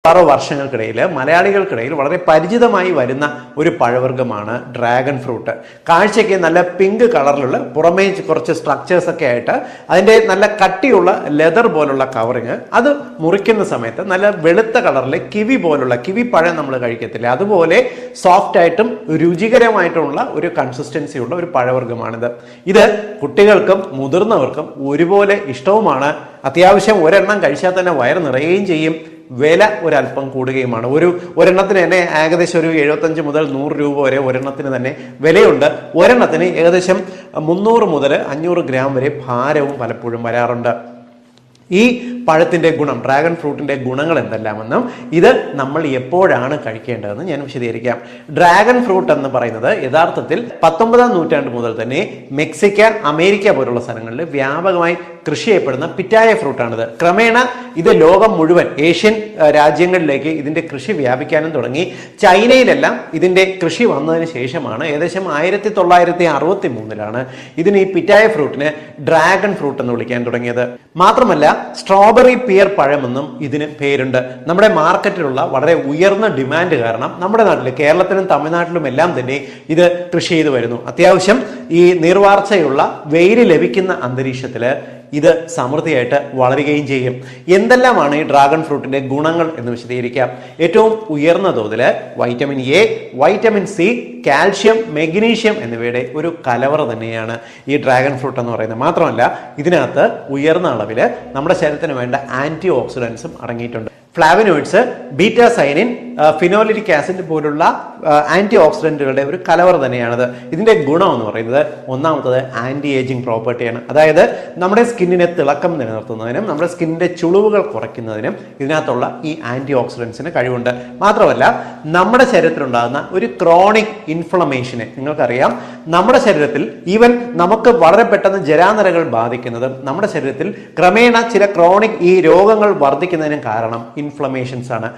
6 വർഷങ്ങൾക്കിടയിൽ മലയാളികൾക്കിടയിൽ വളരെ പരിചിതമായി വരുന്ന ഒരു പഴവർഗ്ഗമാണ് ഡ്രാഗൺ ഫ്രൂട്ട്. കാഴ്ചയ്ക്ക് നല്ല പിങ്ക് കളറിലുള്ള പുറമേ കുറച്ച് സ്ട്രക്ചേഴ്സ് ഒക്കെ ആയിട്ട് അതിൻ്റെ നല്ല കട്ടിയുള്ള ലെതർ പോലുള്ള കവറിങ്, അത് മുറിക്കുന്ന സമയത്ത് നല്ല വെളുത്ത കളറിലെ കിവി പോലുള്ള കിവി പഴം നമ്മൾ കഴിക്കത്തില്ല, അതുപോലെ സോഫ്റ്റ് ആയിട്ടും രുചികരമായിട്ടുള്ള ഒരു കൺസിസ്റ്റൻസി ഉള്ള ഒരു പഴവർഗ്ഗമാണിത്. ഇത് കുട്ടികൾക്കും മുതിർന്നവർക്കും ഒരുപോലെ ഇഷ്ടവുമാണ്. അത്യാവശ്യം ഒരെണ്ണം കഴിച്ചാൽ തന്നെ വയറ് നിറയുകയും ചെയ്യും. വില ഒരല്പം കൂടുകയുമാണ്. ഒരെണ്ണത്തിന് തന്നെ ഏകദേശം ഒരു 75 മുതൽ 100 രൂപ വരെ ഒരെണ്ണത്തിന് തന്നെ വിലയുണ്ട്. ഒരെണ്ണത്തിന് ഏകദേശം 300 മുതൽ 500 ഗ്രാം വരെ ഭാരവും പലപ്പോഴും വരാറുണ്ട്. ഈ പഴത്തിൻ്റെ ഗുണം, ഡ്രാഗൺ ഫ്രൂട്ടിൻ്റെ ഗുണങ്ങൾ എന്തെല്ലാമെന്നും ഇത് നമ്മൾ എപ്പോഴാണ് കഴിക്കേണ്ടതെന്ന് ഞാൻ വിശദീകരിക്കാം. ഡ്രാഗൺ ഫ്രൂട്ട് എന്ന് പറയുന്നത് യഥാർത്ഥത്തിൽ 19-ാം നൂറ്റാണ്ട് മുതൽ തന്നെ മെക്സിക്ക, അമേരിക്ക പോലുള്ള സ്ഥലങ്ങളിൽ വ്യാപകമായി കൃഷി ചെയ്യപ്പെടുന്ന പിറ്റായ ഫ്രൂട്ടാണിത്. ക്രമേണ ഇത് ലോകം മുഴുവൻ ഏഷ്യൻ രാജ്യങ്ങളിലേക്ക് ഇതിൻ്റെ കൃഷി വ്യാപിക്കാനും തുടങ്ങി. ചൈനയിലെല്ലാം ഇതിൻ്റെ കൃഷി വന്നതിന് ശേഷമാണ് ഏകദേശം 1963 ഇതിന് ഈ പിറ്റായ ഫ്രൂട്ടിന് ഡ്രാഗൺ ഫ്രൂട്ട് എന്ന് വിളിക്കാൻ തുടങ്ങിയത്. മാത്രമല്ല സ്ട്രോബെറി പിയർ പഴമെന്നും ഇതിന് പേരുണ്ട്. നമ്മുടെ മാർക്കറ്റിലുള്ള വളരെ ഉയർന്ന ഡിമാൻഡ് കാരണം നമ്മുടെ നാട്ടിൽ, കേരളത്തിലും തമിഴ്നാട്ടിലും എല്ലാം തന്നെ ഇത് കൃഷി ചെയ്തു വരുന്നു. അത്യാവശ്യം ഈ നീർവാർച്ചയുള്ള വെയിൽ ലഭിക്കുന്ന അന്തരീക്ഷത്തിൽ ഇത് സമൃദ്ധിയായിട്ട് വളരുകയും ചെയ്യും. എന്തെല്ലാമാണ് ഈ ഡ്രാഗൺ ഫ്രൂട്ടിന്റെ ഗുണങ്ങൾ എന്ന് വിശദീകരിക്കാം. ഏറ്റവും ഉയർന്ന തോതിൽ vitamin A, vitamin C, calcium, magnesium എന്നിവയുടെ ഒരു കലവറ തന്നെയാണ് ഈ ഡ്രാഗൺ ഫ്രൂട്ട് എന്ന് പറയുന്നത്. മാത്രമല്ല ഇതിനകത്ത് ഉയർന്ന അളവിൽ നമ്മുടെ ശരീരത്തിന് വേണ്ട ആന്റി ഓക്സിഡൻസും അടങ്ങിയിട്ടുണ്ട്. ഫ്ലാവനോയിഡ്സ്, ബീറ്റാ സൈനിൻ, ഫിനോലിക് ആസിഡ് പോലുള്ള ആന്റി ഓക്സിഡന്റുകളുടെ ഒരു കലവറ തന്നെയാണിത്. ഇതിന്റെ ഗുണം എന്ന് പറയുന്നത് ഒന്നാമത്തത് ആന്റി ഏജിങ് പ്രോപ്പർട്ടിയാണ്. അതായത് നമ്മുടെ സ്കിന്നിനെ തിളക്കം നിലനിർത്തുന്നതിനും നമ്മുടെ സ്കിന്നിന്റെ ചുളിവുകൾ കുറയ്ക്കുന്നതിനും ഇതിനകത്തുള്ള ഈ ആന്റി ഓക്സിഡൻസിന് കഴിവുണ്ട്. മാത്രമല്ല നമ്മുടെ ശരീരത്തിലുണ്ടാകുന്ന ഒരു ക്രോണിക് ഇൻഫ്ലമേഷനെ, നിങ്ങൾക്കറിയാം നമ്മുടെ ശരീരത്തിൽ ഈവൻ നമുക്ക് വളരെ പെട്ടെന്ന് ജരാനരകൾ ബാധിക്കുന്നതും നമ്മുടെ ശരീരത്തിൽ ക്രമേണ ചില ക്രോണിക് ഈ രോഗങ്ങൾ വർദ്ധിക്കുന്നതിനും കാരണം ഇൻഫ്ലമേഷൻസ് ആണ്.